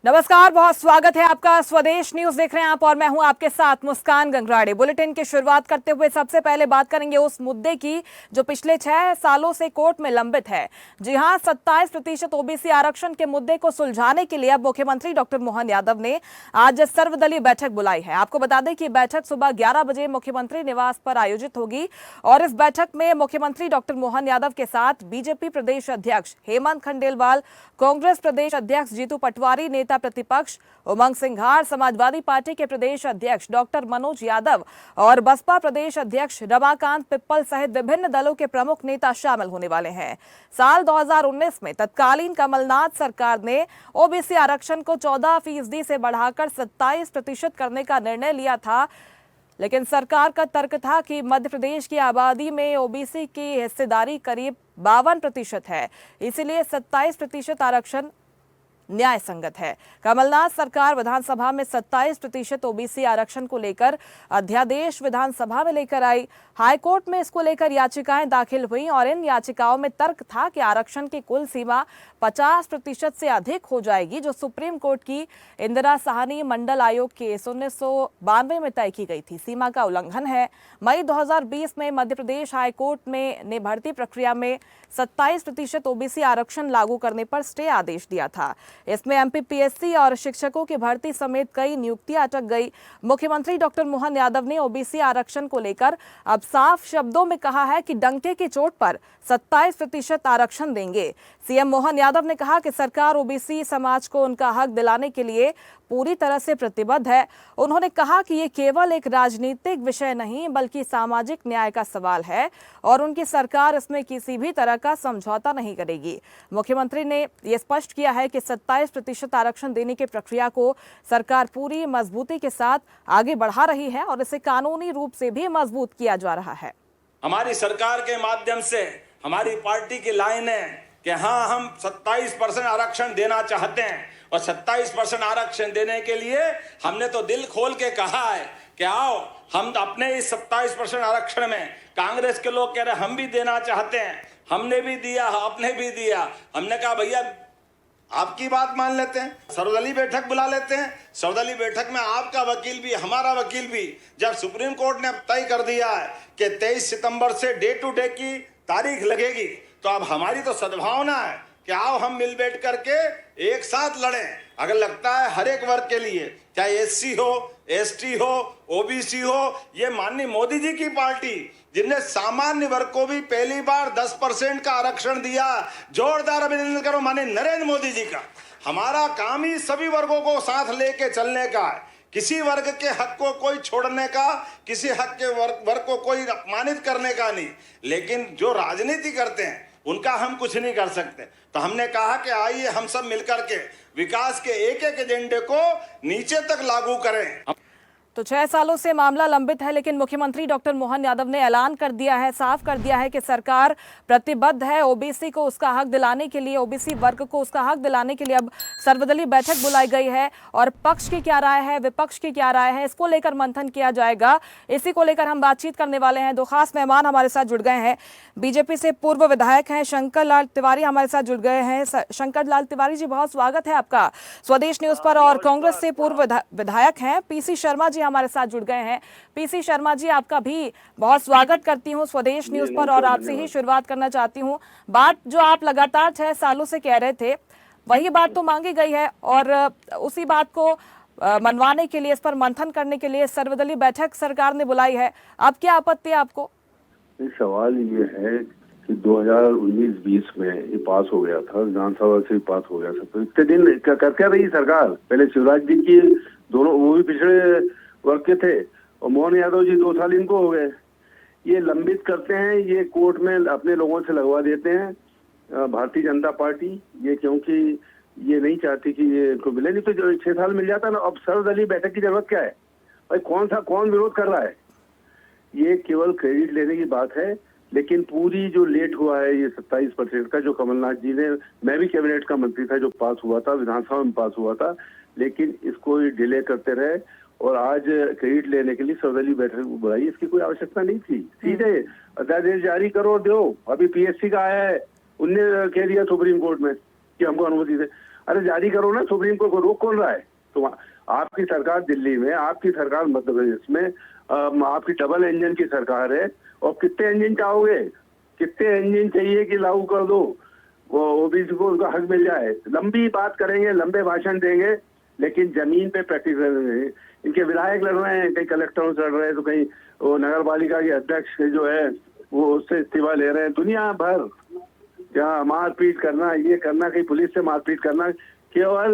नमस्कार, बहुत स्वागत है आपका। स्वदेश न्यूज देख रहे हैं आप और मैं हूं आपके साथ मुस्कान गंगराड़े। बुलेटिन की शुरुआत करते हुए सबसे पहले बात करेंगे उस मुद्दे की जो पिछले 6 सालों से कोर्ट में लंबित है। जी हां, 27% ओबीसी आरक्षण के मुद्दे को सुलझाने के लिए अब मुख्यमंत्री डॉक्टर मोहन यादव ने आज सर्वदलीय बैठक बुलाई है। आपको बता दें कि बैठक सुबह 11 बजे मुख्यमंत्री निवास पर आयोजित होगी और इस बैठक में मुख्यमंत्री डॉक्टर मोहन यादव के साथ बीजेपी प्रदेश अध्यक्ष हेमंत खंडेलवाल, कांग्रेस प्रदेश अध्यक्ष जीतू पटवारी, नेता प्रतिपक्ष उमंग सिंघार, समाजवादी पार्टी के प्रदेश अध्यक्ष डॉक्टर मनोज यादव और बसपा प्रदेश अध्यक्ष रमाकांत पिप्पल सहित विभिन्न दलों के प्रमुख नेता शामिल होने वाले हैं। साल 2019 में तत्कालीन कमलनाथ सरकार ने ओबीसी आरक्षण को 14% से बढ़ाकर 27% करने का निर्णय लिया था, लेकिन सरकार का तर्क था कि मध्य प्रदेश की आबादी में ओबीसी की हिस्सेदारी करीब 52% है, इसीलिए 27% आरक्षण न्याय संगत है। कमलनाथ सरकार विधानसभा में 27% ओबीसी आरक्षण को लेकर अध्यादेश विधानसभा में लेकर आई। हाईकोर्ट में इसको लेकर याचिकाएं दाखिल हुई और इन याचिकाओं में तर्क था कि आरक्षण की कुल सीमा 50% से अधिक हो जाएगी, जो सुप्रीम कोर्ट की इंदिरा साहनी मंडल आयोग केस 1992 में तय की गई थी। सीमा का उल्लंघन है। मई 2020 में मध्य प्रदेश हाईकोर्ट ने भर्ती प्रक्रिया में 27% ओबीसी आरक्षण लागू करने पर स्टे आदेश दिया था। इसमें एमपीपीएससी और शिक्षकों की भर्ती समेत कई नियुक्तियां अटक गई। मुख्यमंत्री डॉक्टर मोहन यादव ने ओबीसी आरक्षण को लेकर अब साफ शब्दों में कहा है कि डंके की चोट पर 27% आरक्षण देंगे। सीएम मोहन यादव ने कहा कि सरकार ओबीसी समाज को उनका हक दिलाने के लिए पूरी तरह से प्रतिबद्ध है। उन्होंने कहा कि ये केवल एक राजनीतिक विषय नहीं बल्कि सामाजिक न्याय का सवाल है और उनकी सरकार इसमें किसी भी तरह का समझौता नहीं करेगी। मुख्यमंत्री ने यह स्पष्ट किया है कि 27% आरक्षण देने की प्रक्रिया को सरकार पूरी मजबूती के साथ आगे बढ़ा रही है और इसे कानूनी रूप से भी मजबूत किया जा रहा है। हमारी सरकार के माध्यम से हमारी पार्टी की लाइन है कि हाँ, हम 27% आरक्षण देना चाहते हैं और 27% आरक्षण देने के लिए हमने तो दिल खोल के कहा है कि आओ हम अपने इस 27% आरक्षण में, कांग्रेस के लोग कह रहे हम भी देना चाहते हैं, हमने भी दिया, आपने भी दिया। हमने कहा भैया आपकी बात मान लेते हैं, सर्वदलीय बैठक बुला लेते हैं। सर्वदलीय बैठक में आपका वकील भी, हमारा वकील भी, जब सुप्रीम कोर्ट ने तय कर दिया है कि 23 सितंबर से डे टू डे की तारीख लगेगी, तो अब हमारी तो सद्भावना है कि आओ हम मिल बैठ करके एक साथ लड़ें। अगर लगता है हर एक वर्ग के लिए, चाहे एससी हो, एसटी हो, ओबीसी हो, ये माननीय मोदी जी की पार्टी जिनने सामान्य वर्ग को भी पहली बार 10% का आरक्षण दिया, जोरदार अभिनंदन करो माननीय नरेंद्र मोदी जी का। हमारा काम ही सभी वर्गों को साथ लेके चलने का है, किसी वर्ग के हक को कोई छोड़ने का, किसी हक के वर्ग को कोई अपमानित करने का नहीं। लेकिन जो राजनीति करते हैं उनका हम कुछ नहीं कर सकते। तो हमने कहा कि आइए हम सब मिलकर के विकास के एक एक एजेंडे को नीचे तक लागू करें। तो 6 सालों से मामला लंबित है, लेकिन मुख्यमंत्री डॉक्टर मोहन यादव ने ऐलान कर दिया है, साफ कर दिया है कि सरकार प्रतिबद्ध है ओबीसी को उसका हक दिलाने के लिए, ओबीसी वर्ग को उसका हक दिलाने के लिए। अब सर्वदलीय बैठक बुलाई गई है और पक्ष की क्या राय है, विपक्ष की क्या राय है, इसको लेकर मंथन किया जाएगा। इसी को लेकर हम बातचीत करने वाले हैं। दो खास मेहमान हमारे साथ जुड़ गए हैं। बीजेपी से पूर्व विधायक हैं शंकर लाल तिवारी हमारे साथ जुड़ गए हैं। शंकर लाल तिवारी जी, बहुत स्वागत है आपका स्वदेश न्यूज पर। और कांग्रेस से पूर्व विधायक हैं पीसी शर्मा जी हमारे साथ जुड़ गए हैं। पीसी शर्मा जी, आपका भी बहुत स्वागत करती हूं स्वदेश न्यूज पर और आपसे ही शुरुआत करना चाहती हूं। बात जो आप लगातार 6 सालों से कह रहे थे, वही बात तो मांगी गई है और उसी बात को मनवाने के लिए, इस पर मंथन करने के लिए सर्वदलीय बैठक सरकार ने बुलाई है। अब क्या आपत्ति है आपको? सवाल ये है कि 2019-20 में ये पास हो गया था, विधानसभा से पास हो गया था, तो इतने दिन कर क्या रही सरकार? पहले शिवराज जी की दोनों, वो भी पिछड़े वर्ग के थे, और मोहन यादव जी 2 साल इनको हो गए। ये लंबित करते हैं, ये कोर्ट में अपने लोगों से लगवा देते हैं भारतीय जनता पार्टी, ये क्योंकि ये नहीं चाहती कि ये इनको मिले, नहीं तो 6 साल मिल जाता ना। अब सर्वदलीय बैठक की जरूरत क्या है भाई? कौन विरोध कर रहा है? ये केवल क्रेडिट लेने की बात है, लेकिन पूरी जो लेट हुआ है ये 27% का, जो कमलनाथ जी ने, मैं भी कैबिनेट का मंत्री था जो पास हुआ था, विधानसभा में पास हुआ था, लेकिन इसको डिले करते रहे और आज क्रेडिट लेने के लिए सर्वदलीय बैठक बुलाई। इसकी कोई आवश्यकता नहीं थी। सीधे अध्यादेश जारी करो, दो। अभी पीएससी का आया है, उनने कह दिया सुप्रीम कोर्ट में कि हमको अनुमति दे। अरे जारी करो ना, सुप्रीम कोर्ट को रोक कौन रहा है? तो आपकी सरकार दिल्ली में, आपकी सरकार मध्य प्रदेश में, आपकी डबल इंजन की सरकार है, और कितने इंजन चाहोगे? कितने इंजन चाहिए कि लागू कर दो, वो ओबीसी को उनका हक मिल जाए? लंबी बात करेंगे, लंबे भाषण देंगे, लेकिन जमीन पे प्रैक्टिस नहीं। इनके विधायक लड़ रहे हैं, कहीं कलेक्टरों से लड़ रहे हैं, तो कहीं वो नगर पालिका के अध्यक्ष जो है वो उससे इस्तीफा ले रहे हैं। दुनिया भर जहाँ मारपीट करना, ये करना, कहीं पुलिस से मारपीट करना, केवल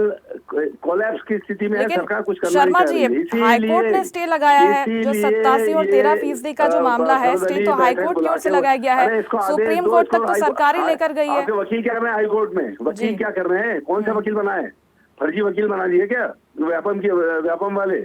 कोलैप्स की स्थिति में है सरकार, कुछ करना शर्मा जी, नहीं चाह रही। हाईकोर्ट ने स्टे लगाया है जो 87 और 13% का जो मामला है, स्टे तो हाईकोर्ट की ओर से लगाया गया है, सुप्रीम कोर्ट तक तो सरकार ही लेकर गई है। आपके वकील क्या कर रहे हैं हाईकोर्ट में? वकील क्या कर रहे हैं? कौन सा वकील बनाए? फर्जी वकील बना दिए क्या व्यापम वाले,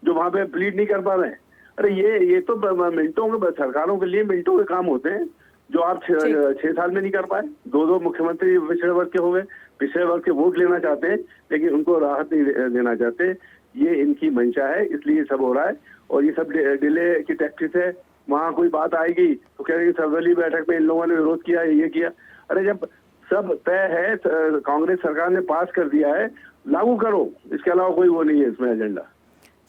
जो वहां पे प्लीड नहीं कर पा रहे हैं? अरे ये तो मिनटों के, सरकारों के लिए मिनटों के काम होते हैं, जो आप 6 साल में नहीं कर पाए। दो मुख्यमंत्री पिछड़े वर्ग के हो गए, पिछड़े वर्ग के वोट लेना चाहते हैं, लेकिन उनको राहत नहीं देना चाहते। ये इनकी मंशा है, इसलिए सब हो रहा है। और ये सब डिले की टैक्टिस है। वहां कोई बात आएगी तो कह रहे हैं सर्वदलीय बैठक में इन लोगों ने विरोध किया, ये किया। अरे जब सब तय है, कांग्रेस सरकार ने पास कर दिया है, लागू करो, इसके अलावा कोई वो नहीं है इसमें एजेंडा।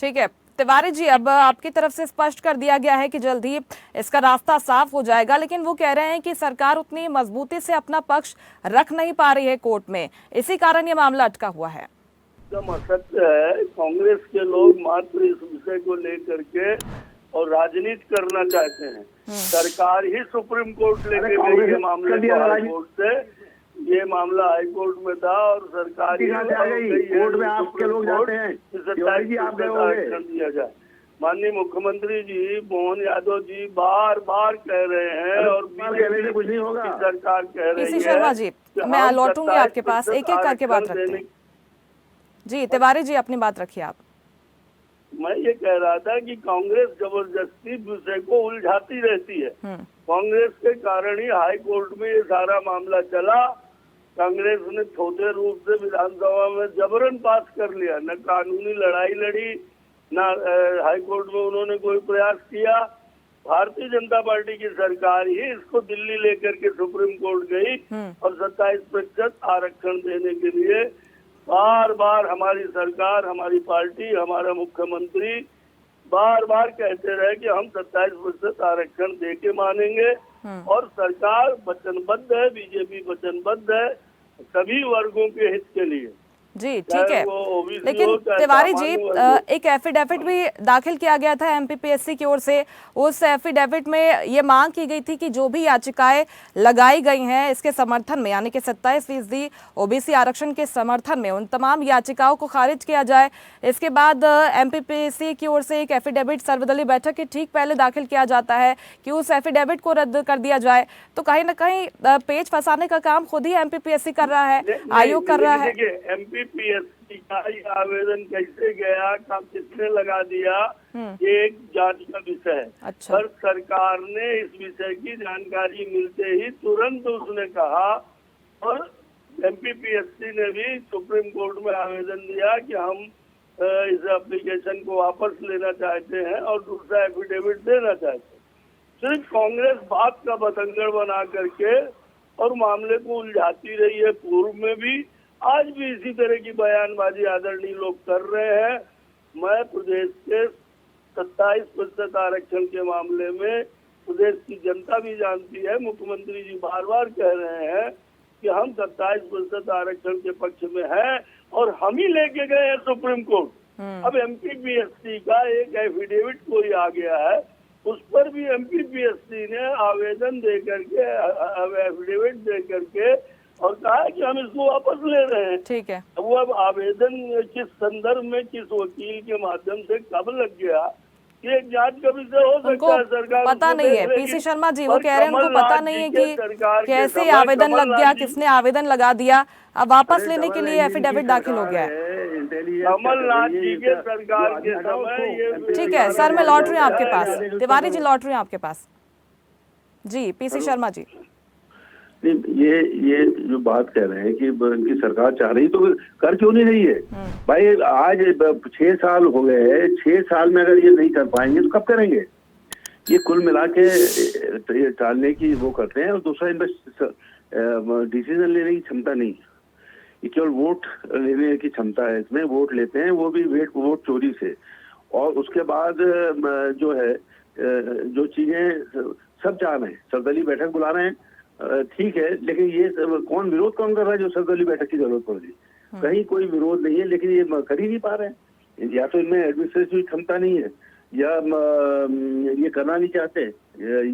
ठीक है तिवारी जी, अब आपकी तरफ से स्पष्ट कर दिया गया है कि जल्द ही इसका रास्ता साफ हो जाएगा, लेकिन वो कह रहे हैं कि सरकार उतनी मजबूती से अपना पक्ष रख नहीं पा रही है कोर्ट में, इसी कारण ये मामला अटका हुआ है। एकदम असत्य है। कांग्रेस के लोग मात्र इस विषय को लेकर के और राजनीति करना चाहते हैं। सरकार ही सुप्रीम कोर्ट लेके गई है मामले को हाईकोर्ट से। ये मामला हाईकोर्ट में था और सरकार कोर्ट में आपके लोग जाते हैं, आरक्षण दिया जाए। माननीय मुख्यमंत्री जी मोहन यादव जी बार बार कह रहे हैं और बीजेपी कुछ नहीं होगा, सरकार कह रही है। शर्मा जी, मैं लौटूंगी आपके पास, एक एक करके बात रखते हैं। जी तिवारी जी, अपनी बात रखिए आप। मैं ये कह रहा था कि कांग्रेस जबरदस्ती विषय को उलझाती रहती है। कांग्रेस के कारण ही हाई कोर्ट में ये सारा मामला चला। कांग्रेस ने छोटे रूप से विधानसभा में जबरन पास कर लिया, न कानूनी लड़ाई लड़ी, न हाई कोर्ट में उन्होंने कोई प्रयास किया। भारतीय जनता पार्टी की सरकार ही इसको दिल्ली लेकर के सुप्रीम कोर्ट गई और 27% आरक्षण देने के लिए बार बार हमारी सरकार, हमारी पार्टी, हमारा मुख्यमंत्री बार बार कहते रहे कि हम 27% आरक्षण दे के मानेंगे। और सरकार वचनबद्ध है, बीजेपी वचनबद्ध है सभी वर्गों के हित के लिए। जी ठीक है, लेकिन तिवारी जी एक एफिडेविट भी दाखिल किया गया था एमपीपीएससी की ओर से। उस एफिडेविट में ये मांग की गई थी कि जो भी याचिकाएं लगाई गई हैं इसके समर्थन में, यानी कि 27% ओबीसी आरक्षण के समर्थन में, उन तमाम याचिकाओं को खारिज किया जाए। इसके बाद एमपीपीएससी की ओर से एक एफिडेविट सर्वदलीय बैठक के ठीक पहले दाखिल किया जाता है कि उस एफिडेविट को रद्द कर दिया जाए। तो कहीं ना कहीं पेच फंसाने का काम खुद ही एमपीपीएससी कर रहा है, आयोग कर रहा है। एमपीपीएससी का ये आवेदन कैसे गया, किसने लगा दिया, ये एक जांच का विषय है। अच्छा। पर सरकार ने इस विषय की जानकारी मिलते ही तुरंत उसने कहा, और एमपीपीएससी ने भी सुप्रीम कोर्ट में आवेदन दिया कि हम इस एप्लीकेशन को वापस लेना चाहते हैं और दूसरा एफिडेविट देना चाहते हैं। सिर्फ कांग्रेस बात का बतंगड़ बना करके और मामले को उलझाती रही है, पूर्व में भी, आज भी इसी तरह की बयानबाजी आदरणीय लोग कर रहे हैं। मैं प्रदेश के 27% आरक्षण के मामले में प्रदेश की जनता भी जानती है, मुख्यमंत्री जी बार बार कह रहे हैं कि हम 27% आरक्षण के पक्ष में हैं और हम ही लेके गए हैं सुप्रीम कोर्ट। अब एमपीपीएससी का एक एफिडेविट कोई आ गया है, उस पर भी एमपीपीएससी ने आवेदन दे करके, एफिडेविट दे करके और कहा कि हम इसको वापस ले रहे हैं। ठीक है, वो अब आवेदन किस संदर्भ में, किस वकील के माध्यम से कब लग गया, ये एक जांच का विषय हो सकता है। सरकार पता नहीं है। पीसी शर्मा जी वो कह रहे हैं उनको पता नहीं है कि कैसे आवेदन लग गया, किसने आवेदन लगा दिया। अब वापस लेने के लिए एफिडेविट दाखिल हो गया है। कमलनाथ जी के सरकार के समय। ठीक है सर, मैं लौट रही हूँ आपके पास। तिवारी जी लौट रही हूँ आपके पास। जी पीसी शर्मा जी, ये जो बात कह रहे हैं कि इनकी सरकार चाह रही, तो कर क्यों नहीं रही है भाई? आज 6 साल हो गए हैं, 6 साल में अगर ये नहीं कर पाएंगे तो कब करेंगे? ये कुल मिला के टालने की वो करते हैं। और दूसरा, इनमें डिसीजन लेने की क्षमता नहीं। ये केवल वोट लेने की क्षमता है इसमें, वोट लेते हैं वो भी वोट चोरी से। और उसके बाद जो है जो चीजें सब चाह रहे हैं, सर्वदलीय बैठक बुला रहे हैं, ठीक है, लेकिन ये कौन विरोध कौन कर रहा है जो सर्वदलीय बैठक की जरूरत पड़ रही? कहीं कोई विरोध नहीं है, लेकिन ये कर ही नहीं पा रहे हैं। या तो इनमें एडमिनिस्ट्रेटिव क्षमता नहीं है या ये करना नहीं चाहते,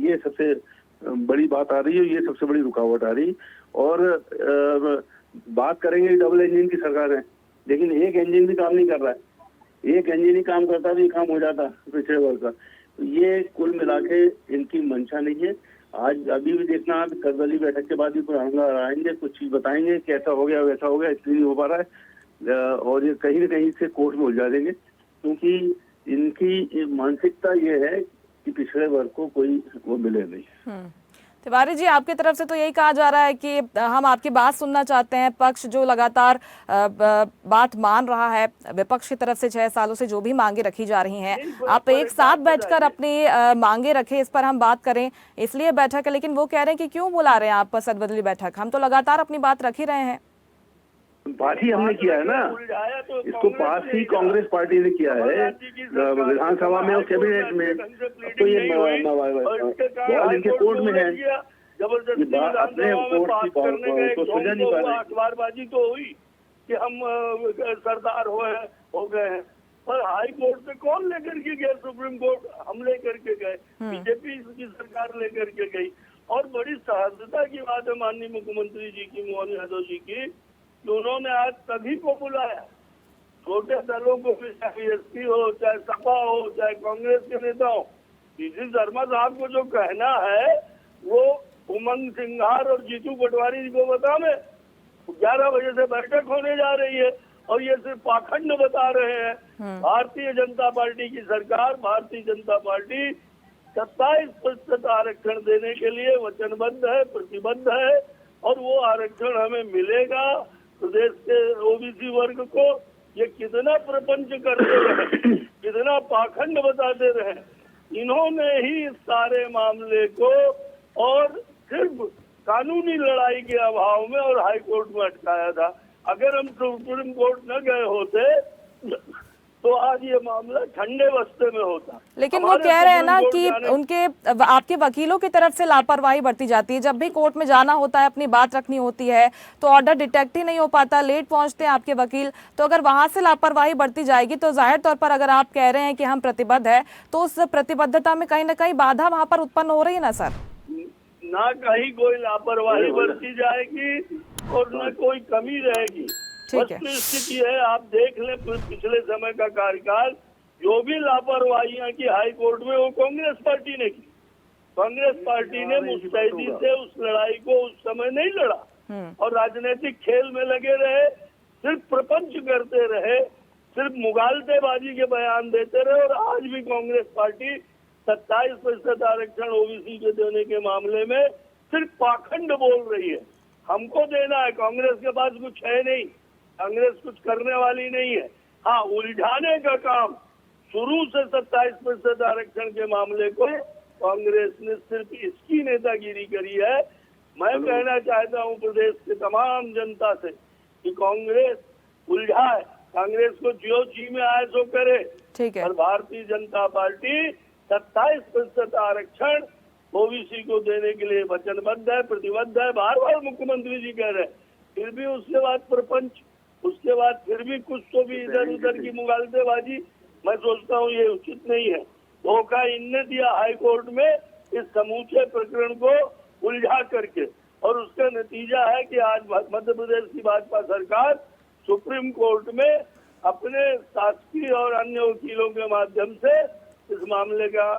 ये सबसे बड़ी बात आ रही है, ये सबसे बड़ी रुकावट आ रही। और बात करेंगे डबल इंजन की सरकार है, लेकिन एक इंजन भी काम नहीं कर रहा है। एक इंजन ही काम करता भी काम हो जाता पिछड़े वर्ग का। तो ये कुल मिला के इनकी मंशा नहीं है। आज अभी भी देखना, आप सर्वदलीय बैठक के बाद भी कुछ आएंगे, कुछ चीज बताएंगे कैसा हो गया वैसा हो गया, इसलिए नहीं हो पा रहा है। और ये कहीं न कहीं से कोर्ट में उलझा देंगे, क्योंकि इनकी मानसिकता ये है कि पिछड़े वर्ग को कोई वो मिले नहीं। तिवारी जी, आपकी तरफ से तो यही कहा जा रहा है कि हम आपकी बात सुनना चाहते हैं। पक्ष जो लगातार बात मान रहा है, विपक्ष की तरफ से 6 सालों से जो भी मांगे रखी जा रही हैं, आप एक साथ बैठकर अपनी मांगे रखें, इस पर हम बात करें, इसलिए बैठक है। लेकिन वो कह रहे हैं कि क्यों बुला रहे हैं आप सर्वदलीय बैठक? हम तो लगातार अपनी बात रख ही रहे हैं। पास ही हमने किया है ना, इसको पास ही कांग्रेस पार्टी ने किया है विधानसभा में और कैबिनेट में। तो ये बॉल इनके कोर्ट में है, जबरदस्ती तो सुलझा नहीं पा रहे। अखबारबाजी तो हुई कि हम सरदार हो गए हैं, पर हाई कोर्ट से कौन लेकर के गए? सुप्रीम कोर्ट हम लेकर के गए, बीजेपी की सरकार लेकर के गई। और बड़ी सहजता की बात है माननीय मुख्यमंत्री जी की, मोहन यादव जी की, उन्होंने आज सभी को बुलाया, छोटे दलों को भी, चाहे बीएसपी हो, चाहे सपा हो, चाहे कांग्रेस के नेता हो। पीसी शर्मा साहब को जो कहना है वो उमंग सिंघार और जीतू पटवारी जी को बता में 11 बजे से बैठक होने जा रही है, और ये सिर्फ पाखंड बता रहे हैं। भारतीय जनता पार्टी की सरकार, भारतीय जनता पार्टी 27% आरक्षण देने के लिए वचनबद्ध है, प्रतिबद्ध है, और वो आरक्षण हमें मिलेगा। प्रदेश के ओबीसी वर्ग को ये कितना प्रपंच करते रहे, कितना पाखंड बताते रहे। इन्होंने ही इस सारे मामले को और सिर्फ कानूनी लड़ाई के अभाव में और हाई कोर्ट में अटकाया था। अगर हम सुप्रीम कोर्ट न गए होते तो आज ये मामला ठंडे बस्ते में होता। लेकिन वो कह रहे हैं ना कि उनके आपके वकीलों की तरफ से लापरवाही बरती जाती है। जब भी कोर्ट में जाना होता है, अपनी बात रखनी होती है, तो ऑर्डर डिटेक्ट ही नहीं हो पाता, लेट पहुंचते हैं आपके वकील। तो अगर वहां से लापरवाही बरती जाएगी तो जाहिर तौर पर अगर आप कह रहे हैं कि हम प्रतिबद्ध है, तो उस प्रतिबद्धता में कहीं ना कहीं बाधा वहां पर उत्पन्न हो रही है ना सर? ना कहीं कोई लापरवाही बरती जाएगी और न कोई कमी रहेगी। स्थिति है, आप देख लें पिछले समय का कार्यकाल, जो भी लापरवाहियां की हाई कोर्ट में वो कांग्रेस पार्टी ने की। कांग्रेस पार्टी ने मुस्तैदी से उस लड़ाई को उस समय नहीं लड़ा और राजनीतिक खेल में लगे रहे, सिर्फ प्रपंच करते रहे, सिर्फ मुगालतेबाजी के बयान देते रहे। और आज भी कांग्रेस पार्टी 27% आरक्षण ओबीसी के देने के मामले में सिर्फ पाखंड बोल रही है। हमको देना है, कांग्रेस के पास कुछ है नहीं, कांग्रेस कुछ करने वाली नहीं है। हाँ, उलझाने का काम शुरू से 27% आरक्षण के मामले को कांग्रेस ने सिर्फ इसकी नेतागिरी करी है। मैं कहना चाहता हूँ प्रदेश के तमाम जनता से कि कांग्रेस उलझाए, कांग्रेस को जो जी में आए सो करे। ठीक है। और भारतीय जनता पार्टी 27% आरक्षण ओबीसी को देने के लिए वचनबद्ध है, प्रतिबद्ध है। बार बार मुख्यमंत्री जी कह रहे हैं, फिर भी उसके बाद प्रपंच, उसके बाद फिर भी कुछ तो भी इधर उधर की मुगालतेबाजी। मैं सोचता हूँ ये उचित नहीं है। धोखा इनने दिया हाई कोर्ट में इस समूचे प्रकरण को उलझा करके, और उसका नतीजा है कि आज मध्य प्रदेश की भाजपा सरकार सुप्रीम कोर्ट में अपने शासकीय और अन्य वकीलों के माध्यम से इस मामले का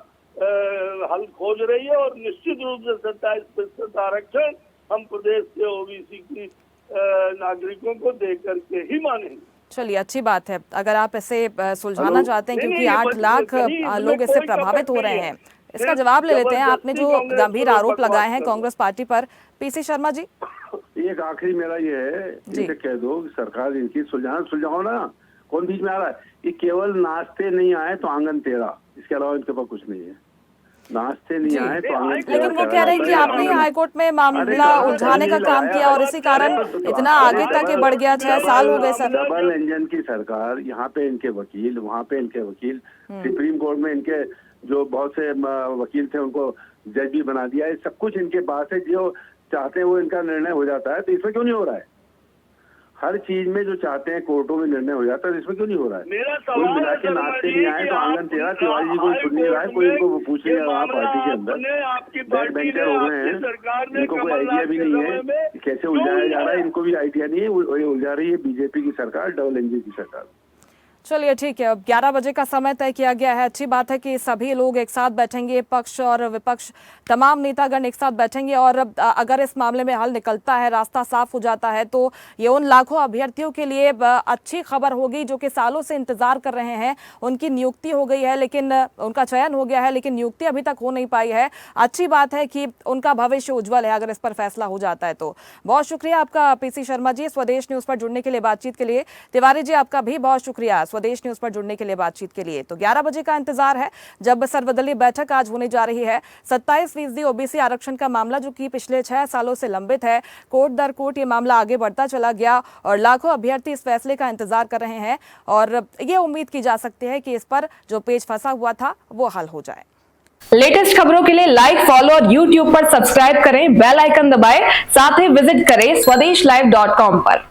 हल खोज रही है। और निश्चित रूप से 27% आरक्षण हम प्रदेश के ओबीसी की नागरिकों को दे करके ही मानेंगे। चलिए, अच्छी बात है अगर आप इसे सुलझाना चाहते हैं, क्योंकि 8 लाख लोग इससे प्रभावित हो रहे हैं। इसका जवाब ले लेते हैं। आपने जो गंभीर आरोप लगाए हैं कांग्रेस पार्टी पर, पीसी शर्मा जी। एक आखिरी मेरा ये है, इनसे कह दो कि सरकार इनकी सुलझाओ ना। कौन बीच में आ रहा है? ये केवल नाचते नहीं आए तो आंगन तेरा, इसके अलावा इनके पास कुछ नहीं है। नाचते नहीं आए तो आंगन टेढ़ा लेकिन वो करा कह रहे हैं कि आपने ही हाईकोर्ट में मामला उलझाने का काम किया और इसी कारण इतना आगे तक ये बढ़ गया। 6 साल हो गए सर। डबल इंजन की सरकार, यहाँ पे इनके वकील, वहाँ पे इनके वकील, सुप्रीम कोर्ट में इनके जो बहुत से वकील थे उनको जज भी बना दिया है। सब कुछ इनके पास है, जो चाहते हैं वो इनका निर्णय हो जाता है। तो इसमें क्यों नहीं हो रहा है? हर चीज में जो चाहते हैं कोर्टों में निर्णय हो जाता है, इसमें क्यों नहीं हो रहा है? मेरा कोई सवाल मिला के नाचते नहीं आए तो आंगन टेढ़ा। तिवारी जी कोई सुन नहीं रहा है, कोई इनको पूछ नहीं रहा पार्टी के अंदर। आपकी बैक पार्टी बेंचर हो गए हैं, सरकार ने इनको कोई आइडिया भी नहीं है कि कैसे उलझाया जा रहा है। इनको भी आइडिया नहीं है, उलझा रही है बीजेपी की सरकार, डबल इंजन की सरकार। चलिए ठीक है, अब 11 बजे का समय तय किया गया है। अच्छी बात है कि सभी लोग एक साथ बैठेंगे, पक्ष और विपक्ष तमाम नेतागण एक साथ बैठेंगे और अगर इस मामले में हल निकलता है, रास्ता साफ हो जाता है तो ये उन लाखों अभ्यर्थियों के लिए अच्छी खबर होगी जो कि सालों से इंतजार कर रहे हैं। उनकी नियुक्ति हो गई है, लेकिन उनका चयन हो गया है, लेकिन नियुक्ति अभी तक हो नहीं पाई है। अच्छी बात है कि उनका भविष्य उज्जवल है अगर इस पर फैसला हो जाता है तो। बहुत शुक्रिया आपका पीसी शर्मा जी, स्वदेश न्यूज पर जुड़ने के लिए, बातचीत के लिए। तिवारी जी आपका भी बहुत शुक्रिया स्वदेश न्यूज पर जुड़ने के लिए, बातचीत के लिए। तो 11 बजे का इंतजार है जब सर्वदलीय बैठक आज होने जा रही है। 27% ओबीसी आरक्षण का मामला जो कि पिछले 6 सालों से लंबित है, कोर्ट दर कोर्ट ये मामला आगे बढ़ता चला गया और लाखों अभ्यर्थी इस फैसले का इंतजार कर रहे हैं और ये उम्मीद की जा सकती है कि इस पर जो पेच फंसा हुआ था वो हल हो जाए। लेटेस्ट खबरों के लिए लाइक, फॉलो और यूट्यूब पर सब्सक्राइब करें, बेल आइकन दबाएं, साथ ही विजिट करें swedishlive.com पर।